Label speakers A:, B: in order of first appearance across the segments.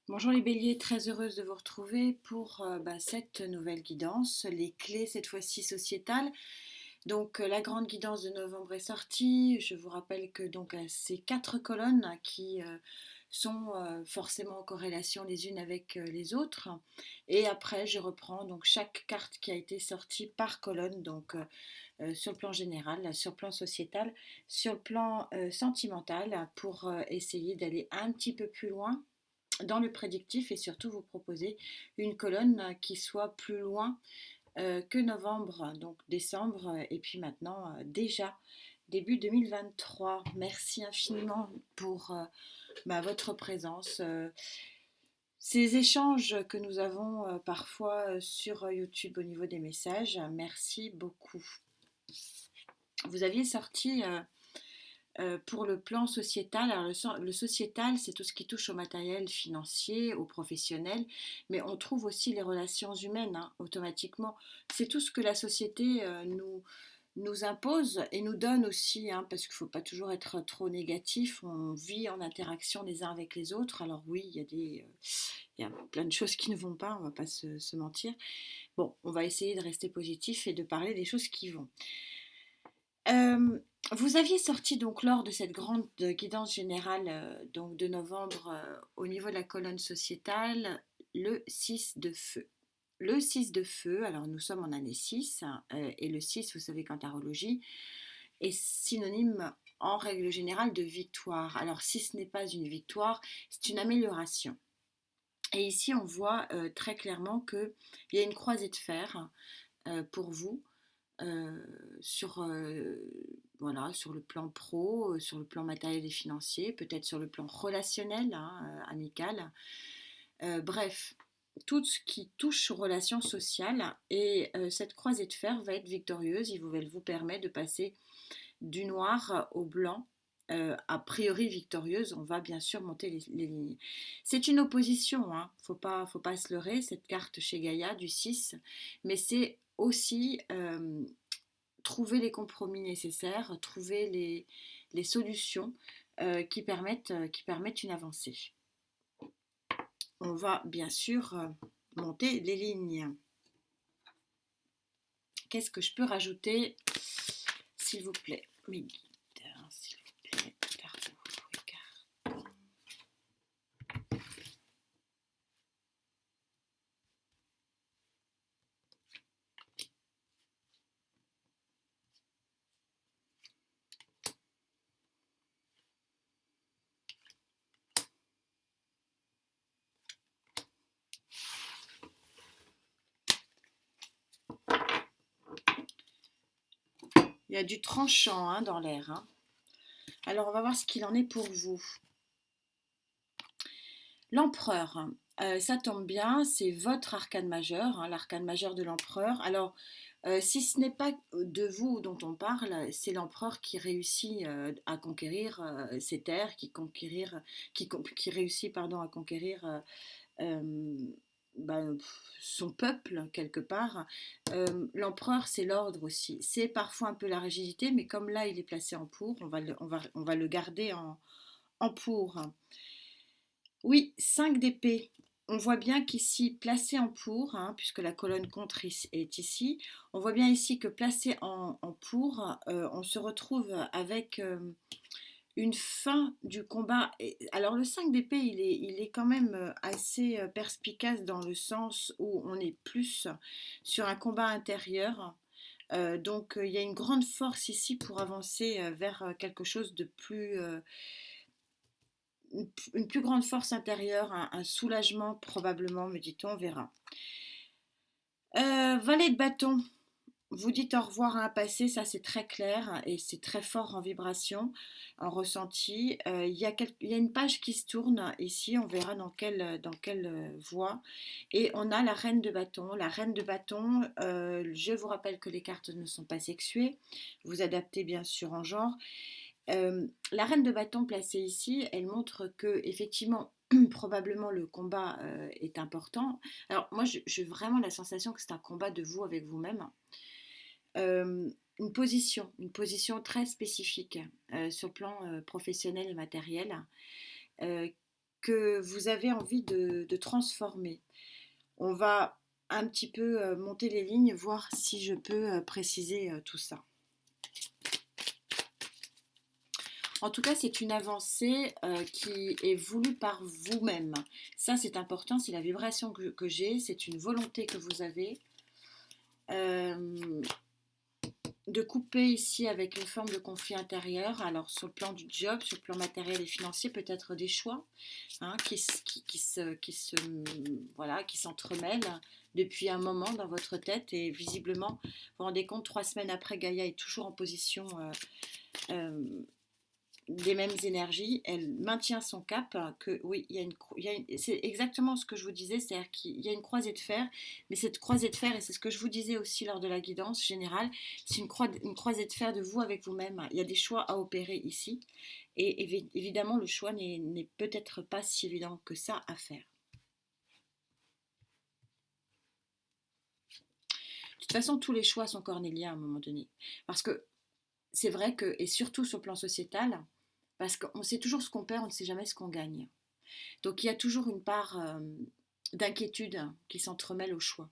A: Bonjour les béliers, très heureuse de vous retrouver pour cette nouvelle guidance, les clés cette fois-ci sociétales. Donc la grande guidance de novembre est sortie. Je vous rappelle que donc ces quatre colonnes qui sont forcément en corrélation les unes avec les autres. Et après je reprends donc chaque carte qui a été sortie par colonne, donc sur le plan général, sur le plan sociétal, sur le plan sentimental, pour essayer d'aller un petit peu plus loin dans le prédictif et surtout vous proposer une colonne qui soit plus loin que novembre, donc décembre, et puis maintenant déjà début 2023. Merci infiniment pour votre présence. Ces échanges que nous avons parfois sur YouTube au niveau des messages, merci beaucoup. Vous aviez sorti pour le plan sociétal, alors le sociétal, c'est tout ce qui touche au matériel financier, au professionnel, mais on trouve aussi les relations humaines, hein, automatiquement. C'est tout ce que la société nous impose et nous donne aussi, hein, parce qu'il ne faut pas toujours être trop négatif. On vit en interaction les uns avec les autres. Alors oui, il y a plein de choses qui ne vont pas, on ne va pas se mentir. Bon, on va essayer de rester positif et de parler des choses qui vont. Vous aviez sorti donc lors de cette grande guidance générale donc de novembre au niveau de la colonne sociétale le 6 de feu. Le 6 de feu, alors nous sommes en année 6 hein, et le 6, vous savez qu'en tarologie, est synonyme en règle générale de victoire. Alors si ce n'est pas une victoire, c'est une amélioration. Et ici on voit très clairement qu'il y a une croisée de fer pour vous euh, sur, euh, voilà, sur le plan pro, sur le plan matériel et financier, peut-être sur le plan relationnel, hein, amical. Bref, tout ce qui touche aux relations sociales. Et cette croisée de fer va être victorieuse. Elle vous permet de passer du noir au blanc. A priori victorieuse, on va bien sûr monter les lignes. C'est une opposition, hein. Faut pas se leurrer, cette carte chez Gaïa du 6, mais c'est aussi trouver les compromis nécessaires, trouver les solutions qui permettent une avancée. On va bien sûr monter les lignes. Qu'est-ce que je peux rajouter, s'il vous plaît, mes guides, s'il vous plaît, tarot, regarde. Il y a du tranchant hein, dans l'air. Hein. Alors, on va voir ce qu'il en est pour vous. L'empereur, ça tombe bien, c'est votre arcane majeur, hein, l'arcane majeur de l'empereur. Alors, si ce n'est pas de vous dont on parle, c'est l'empereur qui réussit à conquérir ses terres, qui réussit pardon, à conquérir euh, son peuple quelque part. L'empereur, c'est l'ordre aussi. C'est parfois un peu la rigidité, mais comme là, il est placé en pour, on va le garder en pour. Oui, 5 d'épée. On voit bien qu'ici, placé en pour, hein, puisque la colonne contre est ici, on voit bien ici que placé en pour, on se retrouve avec une fin du combat. Alors le 5 d'épée, il est quand même assez perspicace dans le sens où on est plus sur un combat intérieur. Donc il y a une grande force ici pour avancer vers quelque chose de plus une plus grande force intérieure, un soulagement probablement, me dit-on, on verra. Valet de bâton, vous dites au revoir à un passé, ça c'est très clair et c'est très fort en vibration, en ressenti. Il y a une page qui se tourne ici, on verra dans quelle voie. Et on a la reine de bâton. La reine de bâton, je vous rappelle que les cartes ne sont pas sexuées, vous adaptez bien sûr en genre. La reine de bâton placée ici, elle montre que effectivement, probablement le combat est important. Alors moi, j'ai vraiment la sensation que c'est un combat de vous avec vous-même. Une position très spécifique sur le plan professionnel et matériel, euh, que vous avez envie de transformer. On va un petit peu monter les lignes, voir si je peux préciser tout ça. En tout cas, c'est une avancée qui est voulue par vous-même. Ça, c'est important, c'est la vibration que j'ai, c'est une volonté que vous avez. De couper ici avec une forme de conflit intérieur, alors sur le plan du job, sur le plan matériel et financier, peut-être des choix qui s'entremêlent depuis un moment dans votre tête, et visiblement, vous vous rendez compte, 3 semaines après, Gaïa est toujours en position euh, des mêmes énergies, elle maintient son cap, que oui, c'est exactement ce que je vous disais, c'est-à-dire qu'il y a une croisée de fer, mais cette croisée de fer, et c'est ce que je vous disais aussi lors de la guidance générale, c'est une croisée de fer de vous avec vous-même. Il y a des choix à opérer ici, et évidemment, le choix n'est peut-être pas si évident que ça à faire. De toute façon, tous les choix sont cornéliens à un moment donné, parce que c'est vrai que, et surtout sur le plan sociétal, parce qu'on sait toujours ce qu'on perd, on ne sait jamais ce qu'on gagne. Donc il y a toujours une part d'inquiétude qui s'entremêle au choix.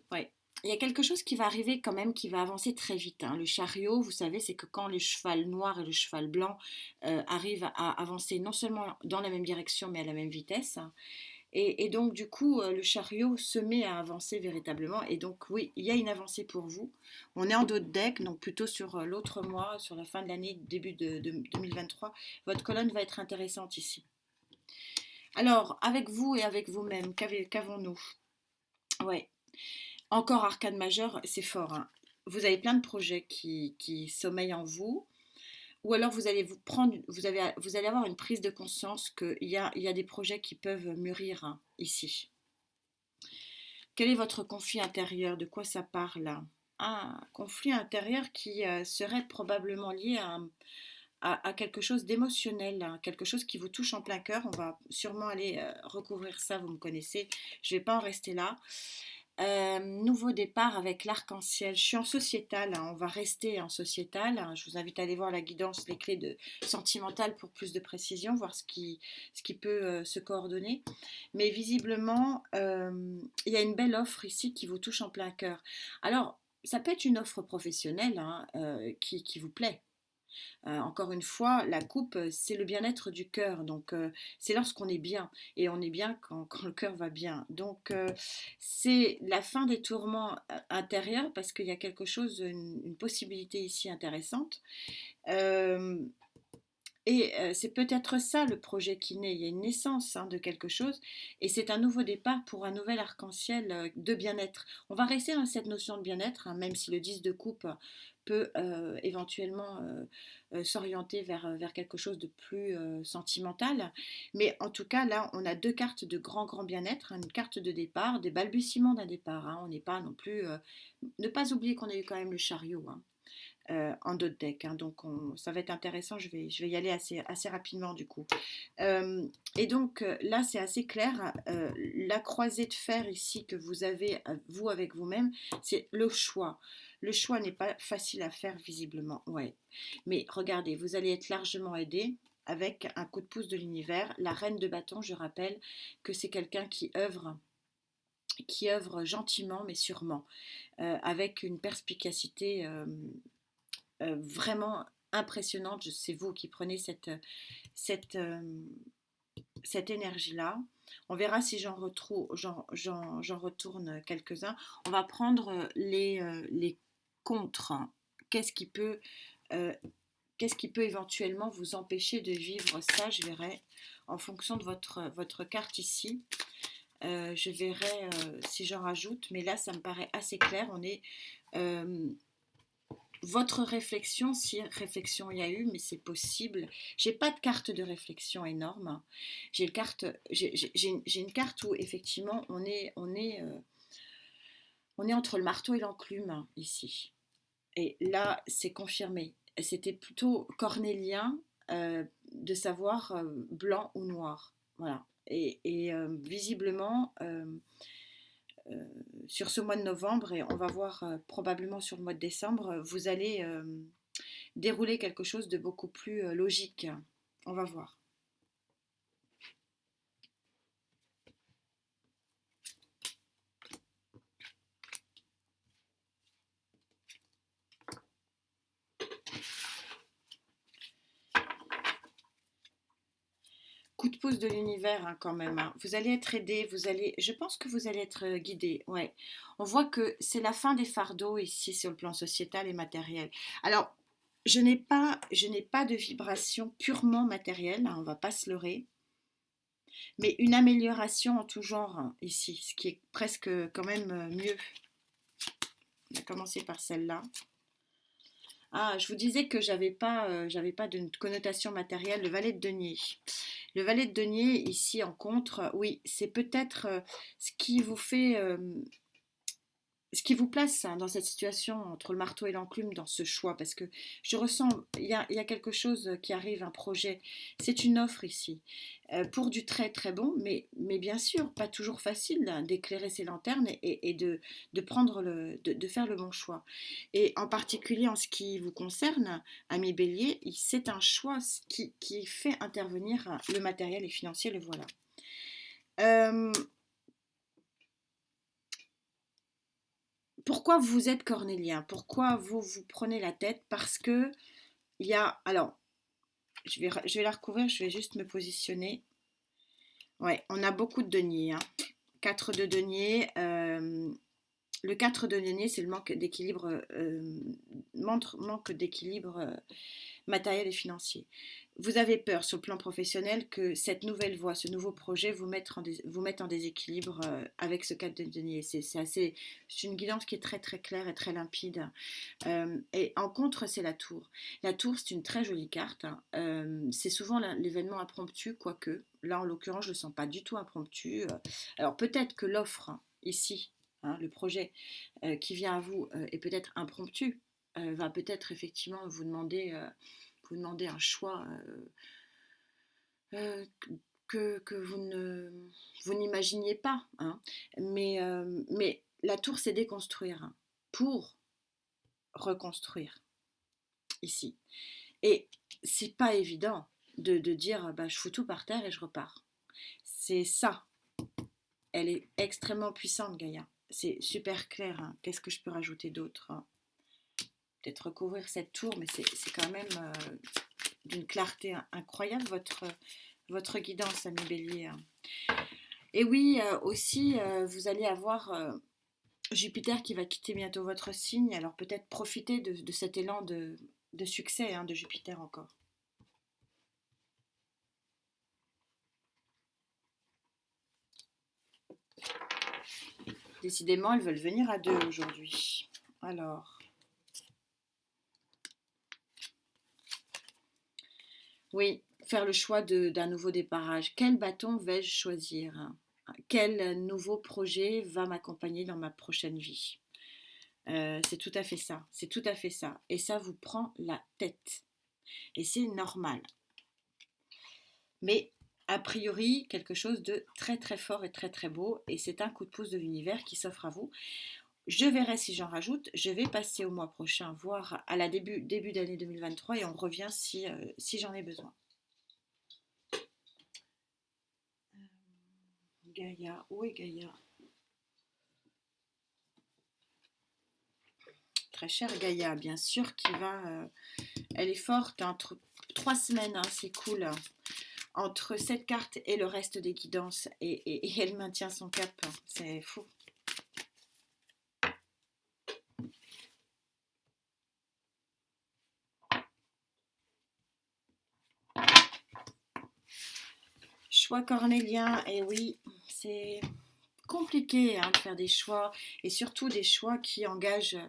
A: Ouais. Il y a quelque chose qui va arriver quand même, qui va avancer très vite, hein. Le chariot, vous savez, c'est que quand le cheval noir et le cheval blanc arrivent à avancer non seulement dans la même direction, mais à la même vitesse, hein. Et donc, du coup, le chariot se met à avancer véritablement. Et donc, oui, il y a une avancée pour vous. On est en dos de deck, donc plutôt sur l'autre mois, sur la fin de l'année, début de 2023. Votre colonne va être intéressante ici. Alors, avec vous et avec vous-même, qu'avons-nous? Ouais, encore arcane majeur, c'est fort, hein. Vous avez plein de projets qui sommeillent en vous. Ou alors vous allez vous allez avoir une prise de conscience qu'il y a des projets qui peuvent mûrir, hein, ici. Quel est votre conflit intérieur? De quoi ça parle? Un conflit intérieur qui serait probablement lié à quelque chose d'émotionnel, hein, quelque chose qui vous touche en plein cœur. On va sûrement aller recouvrir ça, vous me connaissez. Je ne vais pas en rester là. Nouveau départ avec l'arc-en-ciel. Je suis en sociétal, hein, on va rester en sociétal, hein. Je vous invite à aller voir la guidance, les clés de sentimentale pour plus de précision, voir ce qui peut se coordonner. Mais visiblement, il y a une belle offre ici qui vous touche en plein cœur. Alors, ça peut être une offre professionnelle, hein, qui vous plaît. Encore une fois, la coupe, c'est le bien-être du cœur. Donc, c'est lorsqu'on est bien. Et on est bien quand le cœur va bien. Donc, c'est la fin des tourments intérieurs parce qu'il y a quelque chose, une possibilité ici intéressante. Euh, c'est peut-être ça le projet qui naît. Il y a une naissance, hein, de quelque chose. Et c'est un nouveau départ pour un nouvel arc-en-ciel de bien-être. On va rester dans cette notion de bien-être, hein, même si le 10 de coupe peut éventuellement s'orienter vers quelque chose de plus sentimental. Mais en tout cas, là, on a deux cartes de grand, grand bien-être, hein, une carte de départ, des balbutiements d'un départ, hein. On n'est pas non plus... ne pas oublier qu'on a eu quand même le chariot, hein, en dos de deck, hein. Donc ça va être intéressant, je vais y aller assez rapidement du coup. Et donc là c'est assez clair, la croisée de fer ici que vous avez, vous avec vous-même, c'est le choix. Le choix n'est pas facile à faire visiblement, ouais. Mais regardez, vous allez être largement aidé avec un coup de pouce de l'univers. La reine de bâton, je rappelle que c'est quelqu'un qui œuvre gentiment mais sûrement, avec une perspicacité vraiment impressionnante. C'est vous qui prenez cette, cette énergie-là. On verra si j'en retourne quelques-uns. On va prendre les contres. Qu'est-ce qui peut, euh, qu'est-ce qui peut éventuellement vous empêcher de vivre ça? Je verrai en fonction de votre carte ici. Je verrai si j'en rajoute, mais là ça me paraît assez clair. On est votre réflexion, si réflexion il y a eu, mais c'est possible. J'ai pas de carte de réflexion énorme. J'ai une carte où effectivement on est entre le marteau et l'enclume ici. Et là, c'est confirmé. C'était plutôt cornélien de savoir blanc ou noir. Voilà. Visiblement, sur ce mois de novembre, et on va voir probablement sur le mois de décembre, vous allez dérouler quelque chose de beaucoup plus logique. On va voir. Coup de pouce de l'univers hein, quand même. Hein. Vous allez être aidé, je pense que vous allez être guidé. Ouais. On voit que c'est la fin des fardeaux ici sur le plan sociétal et matériel. Alors, je n'ai pas de vibration purement matérielle, hein, on va pas se leurrer, mais une amélioration en tout genre hein, ici, ce qui est presque quand même mieux. On va commencer par celle-là. Ah, je vous disais que j'avais pas de connotation matérielle, le valet de denier. Le valet de denier, ici en contre, oui, c'est peut-être ce qui vous fait, ce qui vous place hein, dans cette situation entre le marteau et l'enclume, dans ce choix, parce que je ressens, il y a quelque chose qui arrive, un projet, c'est une offre ici, pour du très très bon, mais bien sûr, pas toujours facile hein, d'éclairer ses lanternes et de prendre de faire le bon choix. Et en particulier en ce qui vous concerne, ami Bélier, c'est un choix qui fait intervenir le matériel et financier, le voilà. Euh, Pourquoi vous êtes cornélien? Pourquoi vous vous prenez la tête? Parce que il y a. Alors, je vais la recouvrir, je vais juste me positionner. Ouais, on a beaucoup de deniers. Hein. 4 de denier. Le 4 de denier, c'est le manque d'équilibre, manque d'équilibre matériel et financier. Vous avez peur sur le plan professionnel que cette nouvelle voie, ce nouveau projet vous mette en déséquilibre avec ce 4 de denier. C'est une guidance qui est très très claire et très limpide. Et en contre, c'est la tour. La tour, c'est une très jolie carte. Hein. C'est souvent l'événement impromptu, quoique. Là, en l'occurrence, je ne le sens pas du tout impromptu. Alors peut-être que l'offre, hein, ici, hein, le projet qui vient à vous est peut-être impromptu, va peut-être effectivement vous demander un choix euh, que vous n'imaginiez pas. Hein. Mais la tour, c'est déconstruire hein, pour reconstruire ici. Et c'est pas évident de dire bah, je fous tout par terre et je repars. C'est ça. Elle est extrêmement puissante, Gaïa. C'est super clair. Hein. Qu'est-ce que je peux rajouter d'autre hein. Peut-être recouvrir cette tour, mais c'est quand même d'une clarté incroyable votre guidance, ami Bélier. Hein. Et oui, aussi, vous allez avoir Jupiter qui va quitter bientôt votre signe, alors peut-être profiter de cet élan de succès hein, de Jupiter encore. Décidément, elles veulent venir à deux aujourd'hui. Alors, oui, faire le choix d'un nouveau départage. Quel bâton vais-je choisir? Quel nouveau projet va m'accompagner dans ma prochaine vie? C'est tout à fait ça. C'est tout à fait ça. Et ça vous prend la tête. Et c'est normal. Mais a priori, quelque chose de très très fort et très très beau. Et c'est un coup de pouce de l'univers qui s'offre à vous. Je verrai si j'en rajoute. Je vais passer au mois prochain, voire à la début d'année 2023 et on revient si j'en ai besoin. Gaïa, où est Gaïa? Très chère Gaïa, bien sûr, qui va. Elle est forte, entre 3 semaines, hein, c'est cool. Entre cette carte et le reste des guidances, et elle maintient son cap, c'est fou. Choix cornélien, et oui, c'est compliqué hein, de faire des choix, et surtout des choix qui engagent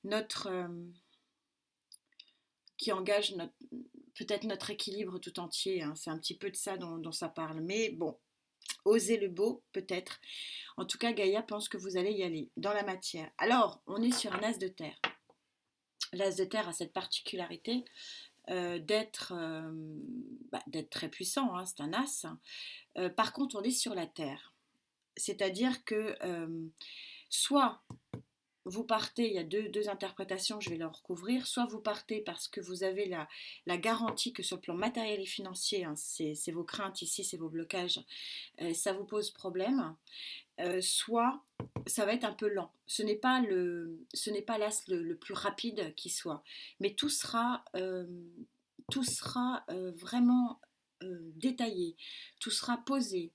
A: notre, peut-être notre équilibre tout entier. Hein. C'est un petit peu de ça dont ça parle. Mais bon, osez le beau, peut-être. En tout cas, Gaïa pense que vous allez y aller dans la matière. Alors, on est sur un as de terre. L'as de terre a cette particularité d'être très puissant, hein, c'est un as. Par contre, on est sur la terre. C'est-à-dire que soit vous partez, il y a deux interprétations, je vais leur recouvrir, soit vous partez parce que vous avez la garantie que sur le plan matériel et financier, hein, c'est vos craintes ici, c'est vos blocages, ça vous pose problème, soit ça va être un peu lent. Ce n'est pas l'as le plus rapide qui soit, mais tout sera vraiment détaillé, tout sera posé.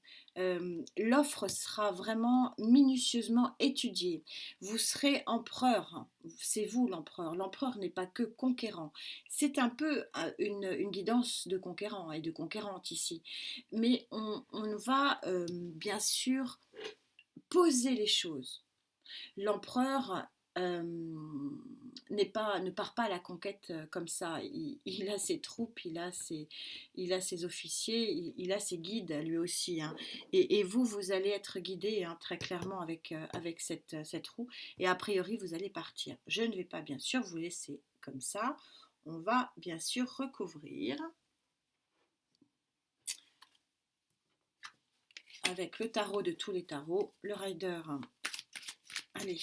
A: L'offre sera vraiment minutieusement étudiée. Vous serez empereur, c'est vous l'empereur. L'empereur n'est pas que conquérant. C'est un peu une guidance de conquérant et de conquérante ici. Mais on va bien sûr poser les choses. L'empereur ne part pas à la conquête comme ça. Il a ses troupes, il a ses officiers, il a ses guides lui aussi, hein. Et vous, vous allez être guidé, hein, très clairement avec cette roue. Et a priori, vous allez partir. Je ne vais pas bien sûr vous laisser comme ça. On va bien sûr recouvrir avec le tarot de tous les tarots, le rider. Allez.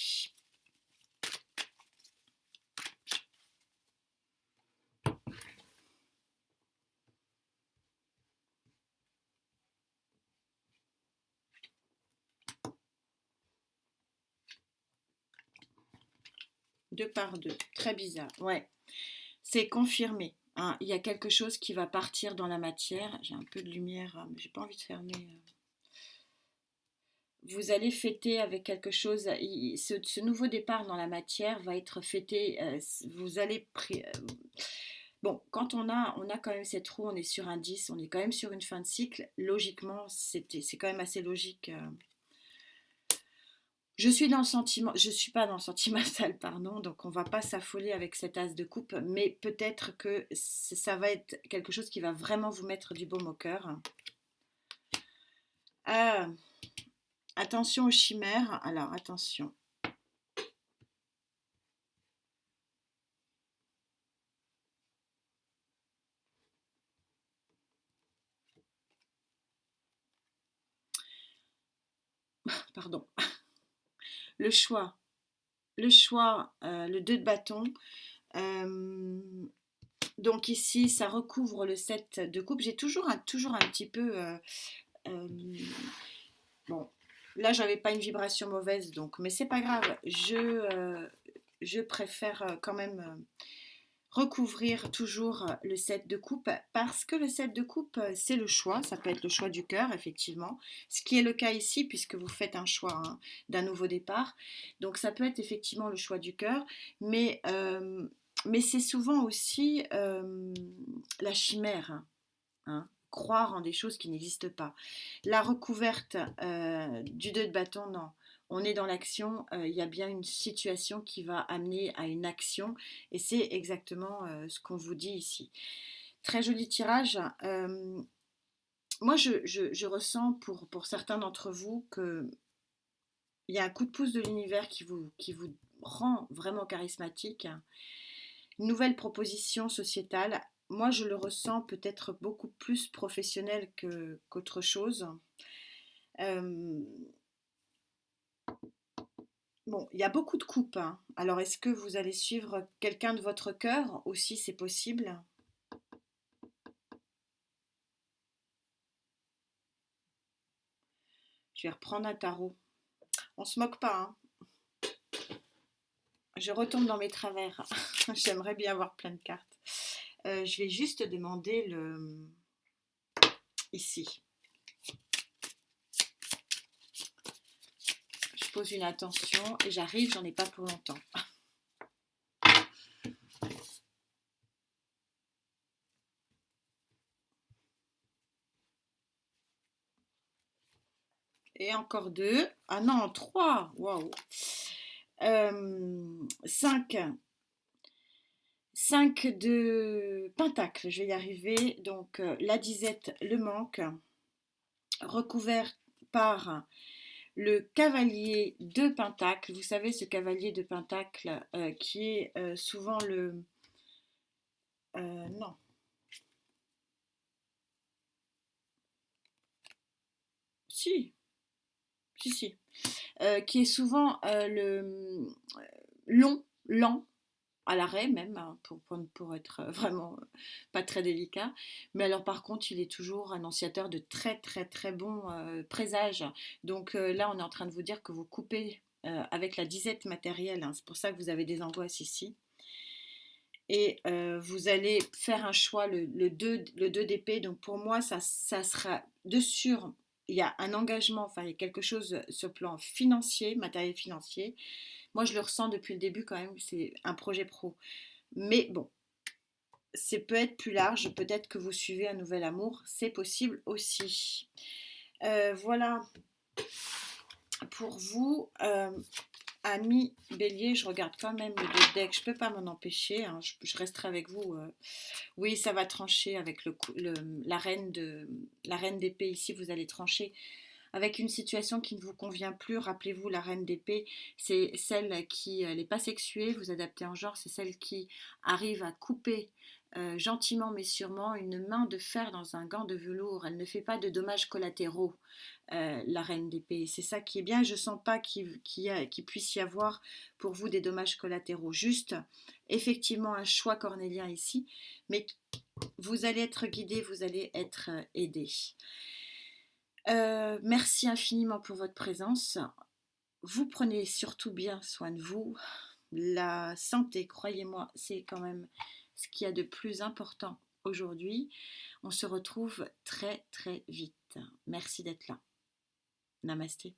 A: Deux par deux, très bizarre. Ouais, c'est confirmé, hein. Il y a quelque chose qui va partir dans la matière. J'ai un peu de lumière, mais j'ai pas envie de fermer. Vous allez fêter avec quelque chose. Ce nouveau départ dans la matière va être fêté. Vous allez. Bon, quand on a quand même cette roue, on est sur un 10, on est quand même sur une fin de cycle. Logiquement, c'est quand même assez logique. Je suis dans le sentiment, je suis pas dans le sentimental, pardon, donc on va pas s'affoler avec cet as de coupe, mais peut-être que ça va être quelque chose qui va vraiment vous mettre du baume au cœur. Ah, attention aux chimères, alors attention. Pardon. Le choix, le 2 de bâton. Donc ici, ça recouvre le 7 de coupe. J'ai toujours un petit peu... bon, là, j'avais pas une vibration mauvaise, donc, mais c'est pas grave. Je préfère quand même recouvrir toujours le 7 de coupe parce que le 7 de coupe, c'est le choix. Ça peut être le choix du cœur, effectivement. Ce qui est le cas ici, puisque vous faites un choix, hein, d'un nouveau départ. Donc, ça peut être effectivement le choix du cœur, mais c'est souvent aussi la chimère, hein, croire en des choses qui n'existent pas. La recouverte du 2 de bâton, non. On est dans l'action, il y a bien une situation qui va amener à une action, et c'est exactement ce qu'on vous dit ici. Très joli tirage. Moi, je ressens pour certains d'entre vous qu'il y a un coup de pouce de l'univers qui vous rend vraiment charismatique. Une nouvelle proposition sociétale. Moi, je le ressens peut-être beaucoup plus professionnel qu'autre chose. Euh, bon, il y a beaucoup de coupes, hein. Alors, est-ce que vous allez suivre quelqu'un de votre cœur aussi? C'est possible. Je vais reprendre un tarot. On se moque pas, hein. Je retombe dans mes travers. J'aimerais bien avoir plein de cartes. Je vais juste demander ici. Je pose une attention et j'arrive, j'en ai pas pour longtemps. Et encore deux. Ah non, trois. Waouh. 5. 5 de pentacle, je vais y arriver. Donc la disette, le manque, recouvert par le cavalier de pentacle. Vous savez, ce cavalier de pentacle qui est souvent Non. Si, si, si. Qui est souvent long, lent, à l'arrêt même, hein, pour être vraiment pas très délicat. Mais alors par contre, il est toujours annonciateur de très très très bons présages. Donc là, on est en train de vous dire que vous coupez avec la disette matérielle, hein. C'est pour ça que vous avez des angoisses ici. Et vous allez faire un choix, le 2 d'épée. Donc pour moi, ça sera de sûr, il y a un engagement, enfin il y a quelque chose sur le plan financier, matériel financier. Moi, je le ressens depuis le début quand même, c'est un projet pro. Mais bon, c'est peut être plus large, peut-être que vous suivez un nouvel amour, c'est possible aussi. Voilà pour vous. Ami Bélier, je regarde quand même le deux deck, je peux pas m'en empêcher, hein, je resterai avec vous. Oui, ça va trancher avec la reine d'épée ici, vous allez trancher avec une situation qui ne vous convient plus. Rappelez-vous, la reine d'épée, c'est celle qui n'est pas sexuée, vous adaptez en genre, c'est celle qui arrive à couper gentiment mais sûrement une main de fer dans un gant de velours. Elle ne fait pas de dommages collatéraux, la reine d'épée. C'est ça qui est bien. Je ne sens pas qu'il puisse y avoir pour vous des dommages collatéraux. Juste, effectivement, un choix cornélien ici, mais vous allez être guidé, vous allez être aidé. Merci infiniment pour votre présence. Vous prenez surtout bien soin de vous. La santé, croyez-moi, c'est quand même ce qu'il y a de plus important aujourd'hui. On se retrouve très très vite. Merci d'être là. Namasté.